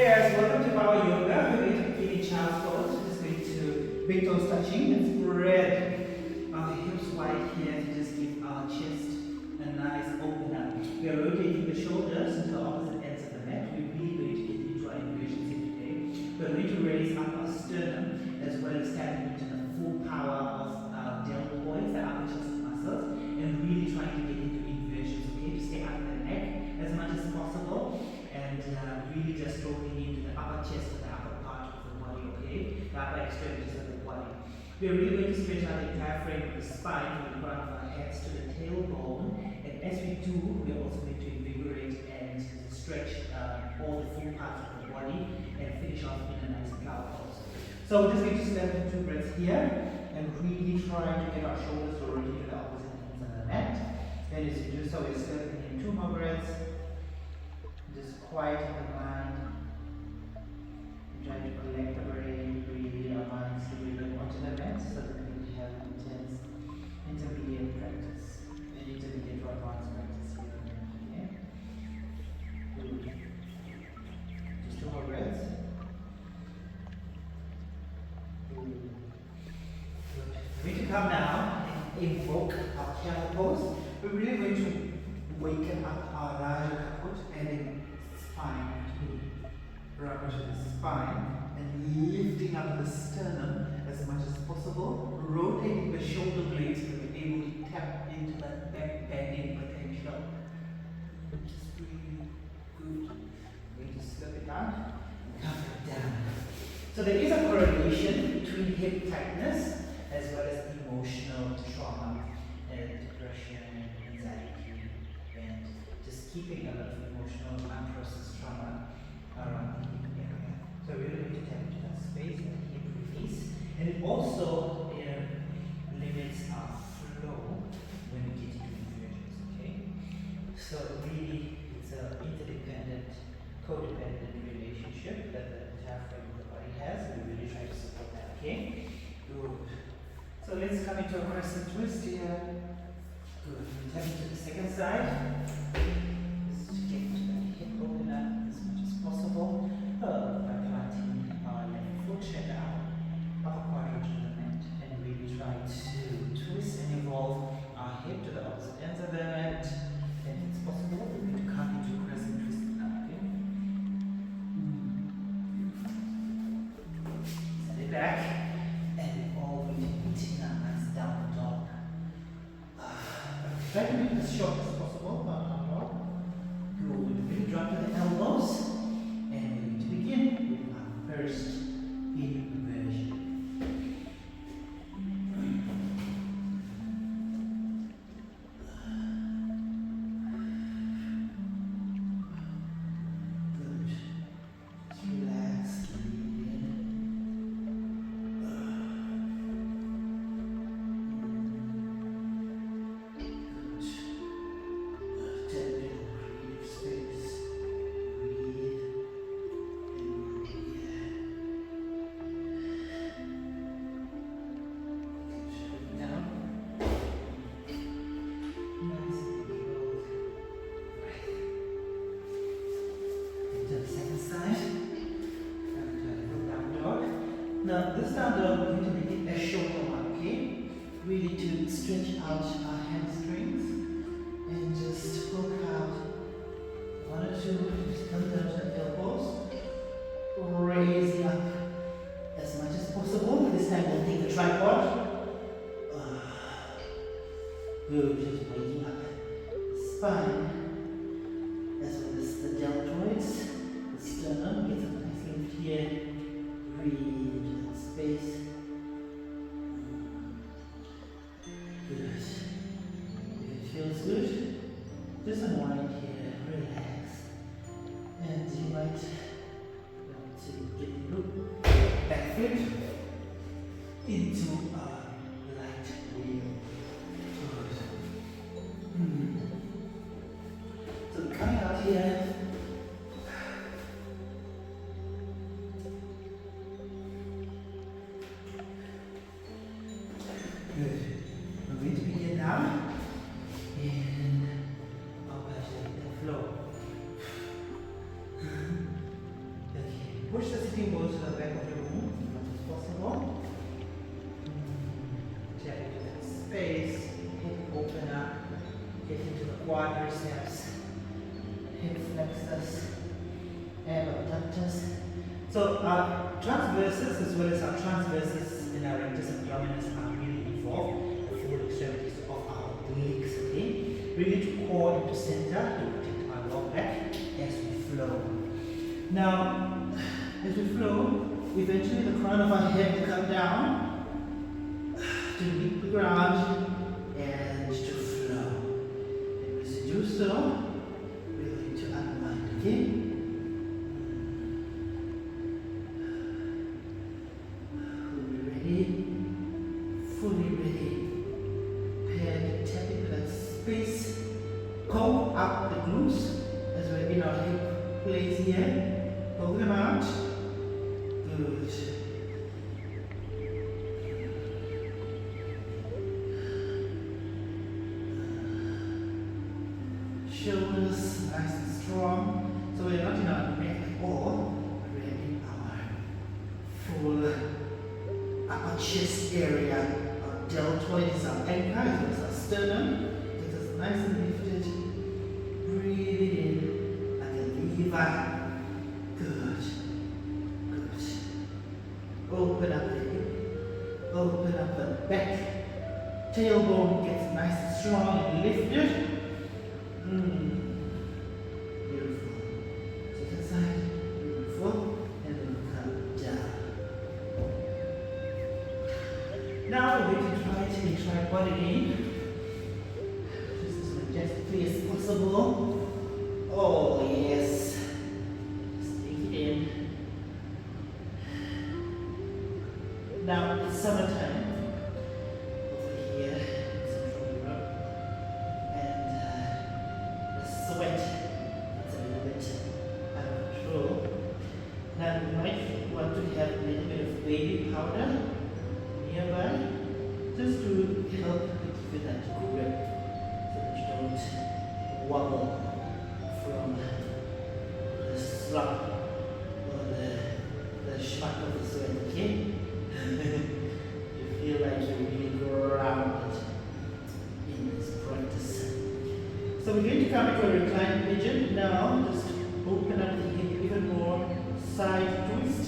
Yes, welcome to our yoga. We're going to be in child's pose. We're just going to big toes touching and spread our hips wide here to just give our chest a nice open up. We are rotating the shoulders into the opposite ends of the mat. We're really going to get into our inversions here today. We're going to raise up our sternum as well as tapping into the full power of our deltoids, the upper chest muscles, and really trying to get into inversions, okay? To stay up the neck as much as possible. And really just stroking into the upper chest and the upper part of the body, okay? The upper extremities of the body. We are really going to stretch out the entire frame of the spine from the crown of our heads to the tailbone. And as we do, we are also going to invigorate and stretch all the full parts of the body and finish off in a nice cow pose. So we're just going to step in 2 breaths here and really try to get our shoulders rotating to the opposite ends of the mat. And as you do so, we're stepping in 2 more breaths. Just quieten the mind, try to collect the brain, breathe our minds to bring them onto the mat so that we can have intense intermediate practice, and intermediate to advanced practice here. Okay? Just 2 more breaths. Good. We're going to come now and invoke our camel pose. We're really going to waken up our larger foot and then spine to rubber to the spine and lifting up the sternum as much as possible, rotating the shoulder blades to be able to tap into that back bending potential. Just breathe. Good. We're going to slip it down and come it down. So there is a correlation between hip tightness as well as emotional trauma and depression and anxiety and just keeping a lot of emotional unprocessed trauma around the hip area. So we're really going to tap into that space and hip release. And it also limits our flow when we get into inversions, okay? So really it's an interdependent, codependent relationship that the entire frame of the body has. We really try to support that, okay? Good. So let's come into a crescent twist here. Good. Tap into the second side. Just get into that hip opener as much as possible. By planting our left foot and our upper quadrant to the mat. And really try to twist and evolve our hip to the opposite ends of the mat. And if it's possible, we're going to come into a crescent twist now, okay? Set it back. And all going to be meeting a nice down dog. Try to make it as short as possible, not down dog. Good. We're going to drop to the elbows. And we're going to begin with our first inversion. Good. Just relax, breathe in. Now this down dog we're going to make it a shorter one, okay? Really to stretch out our hamstrings and just hook out 1 or 2, just come down to the elbows, raising up as much as possible. This time we'll take the tripod. Good, just waking up the spine as well as the deltoids, the sternum, get a nice lift here. Breathe into that space. Good. If it feels good, just unwind here, relax. And you might want to get the loop back flip into a light wheel. Good. So coming out here. Good. We're going to begin now in our flow. Okay. sitting bones to the back of your womb as much as possible. Tap into that space, hip open up, get into the quadriceps, hip flexors, abductors. So our transverses as well as our transverses in our rectus abdominis are really involved, the full extremities of our obliques, okay? We need to core into center to protect our lower back as we flow. Now, as we flow, eventually the crown of our head will come down to meet the ground and to flow. And as we do so, we're going to unwind, okay? Fully ready. Head tapping that space. Pull up the glutes as we're in our hip place here. Pull them out. Good. Shoulders nice and strong. So we're not in our neck at all. We're in our full upper chest area. Our deltoid is our anchor, as well as our sternum. Get us nice and lifted. Breathe in like a lever. Good. Good. Open up the hip. Open up the back. Tailbone gets nice and strong and lifted. Beautiful. Sit aside. Beautiful. And then come down. Now we're going to try to tripod again. Just as majestically as possible. Oh yes. Just take it in. Now it's summertime over here in Central Europe, and the sweat is a little bit out of control. Now you might want to have a little bit of baby powder nearby, just to help with that grip, so that you don't wobble from the slump or the schmuck of the sweat, okay? You feel like you're really grounded in this practice. So we're going to come into a reclined pigeon now. Just open up the hip even more. Side twist as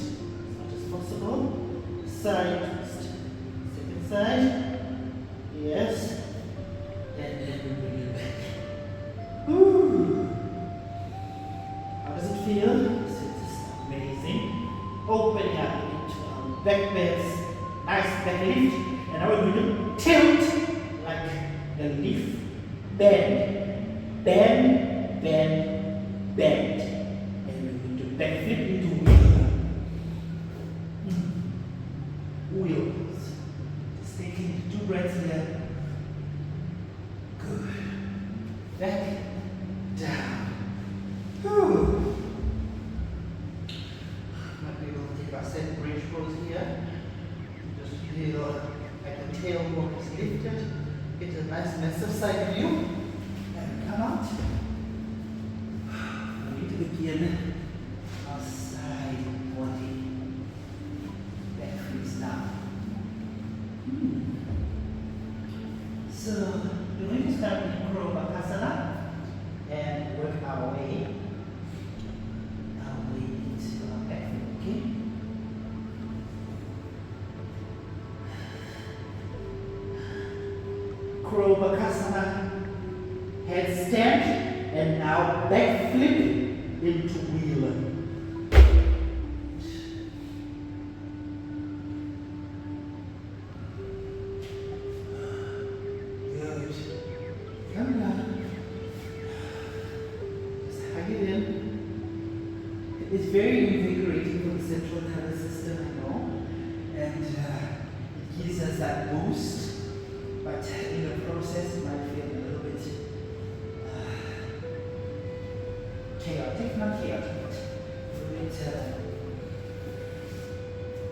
much as possible. Side twist. Second side. Yes. And then we bring it back. Woo. How does it feel? This is amazing. Opening up into our backbends. Nice back lift. And now we're going to tilt like the leaf. Bend. Bend. Bend. Bend. And we're going to backflip into wheels. Just taking 2 breaths here. Good. Back, down. Whew. Might be able to take our set bridge pose here. Just feel like the tailbone is lifted. Get a nice massive side view. And come out. We need to begin our side body. Back flips down. So we're going to start with Bakasana and work our way into our back flip, okay? Bakasana, headstand, and now back flip into wheel. Good. Come down. Just hug it in. It's very invigorating for the central nervous system, I know, and it gives us that boost. But in the process, it might feel a little bit chaotic, not chaotic, but a little bit,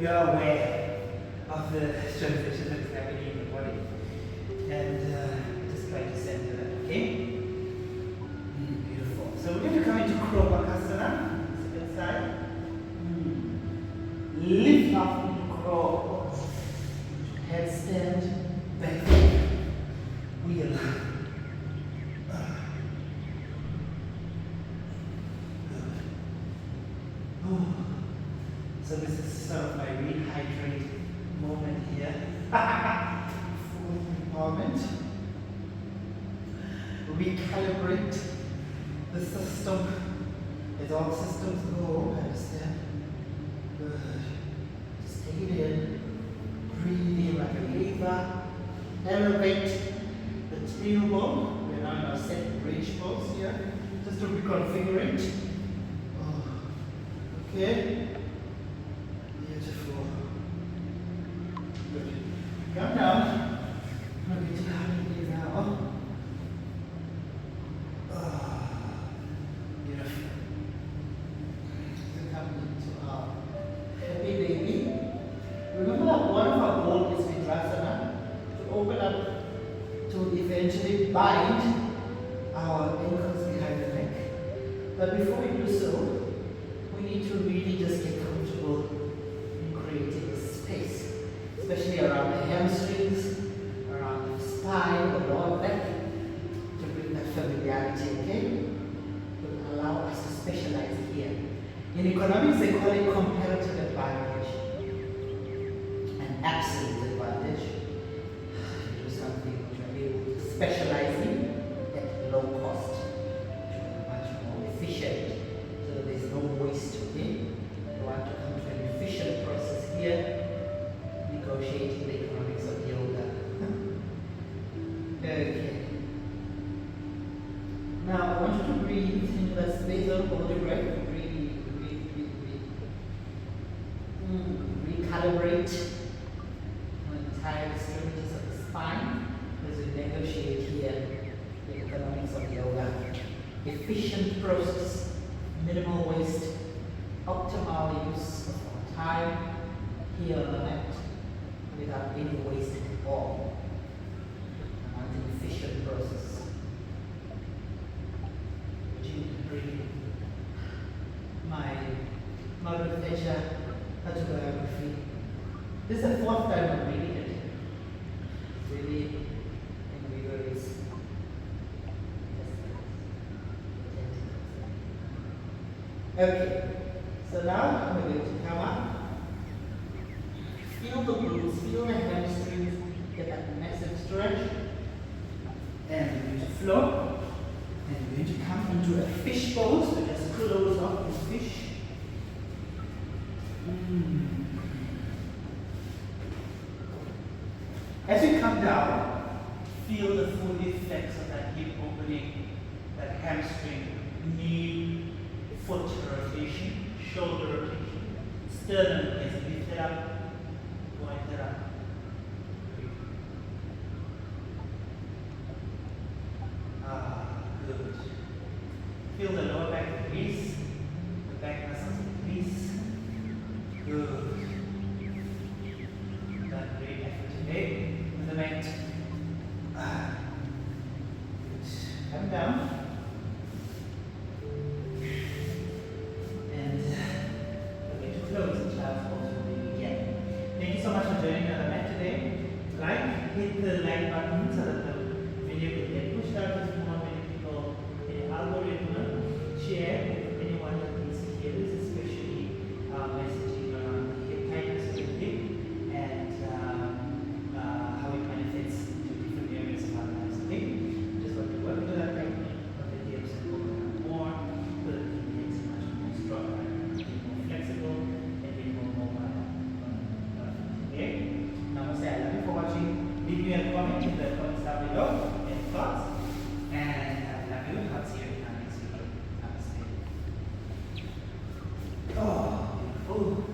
you're aware of the transition that's happening in the body. And just try to center that, okay? Beautiful. So we're going to come into Bakasana, second side. So this is sort of my rehydrate moment here. Full empowerment. Recalibrate the system as all systems go. Understand? Good. Just take it in. Breathe in like a lever. Elevate the tailbone. We're now in our set bridge pose here. Just to reconfigure it. Oh. Okay. Beautiful. Good. Come down. I'm going to have you now. Beautiful. So come into our happy baby. Remember that one of our goals is Vidrasana, to open up to eventually bind our ankles behind the neck. But before we do so, we need to really just get comfortable in creating a space, especially around the hamstrings, around the spine, the lower back, to bring that familiarity, okay? To allow us to specialize here. In economics, they call it comparative advantage and absolute advantage. You do something which you're able to specialize in at low cost, which is much more efficient, so that there's no waste, okay? You want to come to an efficient process here, negotiating the economics of yoga. Okay. Now, I want you to breathe into that space, hold your breath. Breathe, breathe, breathe, breathe. Recalibrate the entire extremities of the spine as we negotiate here the economics of yoga. Efficient process, minimal waste, optimal use of our time here on the mat without any waste at all. An efficient process. My Margaret Thatcher autobiography. This is the fourth time I'm reading it. It's really invigorates. Okay, so now we're going to come up. Feel the glutes, feel the hamstrings, get that massive stretch. And we're going to flow. And we're going to come into a fish pose. So just close off this fish. As we come down, feel the full effects of that hip opening, that hamstring, knee, foot rotation, shoulder rotation. Sternum is lifted up, pointed up. Good. Feel the lower back release, the back muscles release. Good. Done great effort today with the mat. Good. Come down. And we're going to close the child's pose for you again. Thank you so much for joining me on the mat today. Hit the like button so that the video will get pushed out to more many people in the algorithm. Share with anyone that needs to hear this, especially messaging around the hip tightness of the hip and how it manifests to different areas of our lives. Okay? Just want to work with that tightening of the hips and open up more so that the hips are much more stronger, be more flexible, and be more mobile. Okay? Namaste. I love you for watching. Leave me a comment in the comments down below. Any thoughts? And I love you. I'll see you in our next video. Namaste. Oh, beautiful.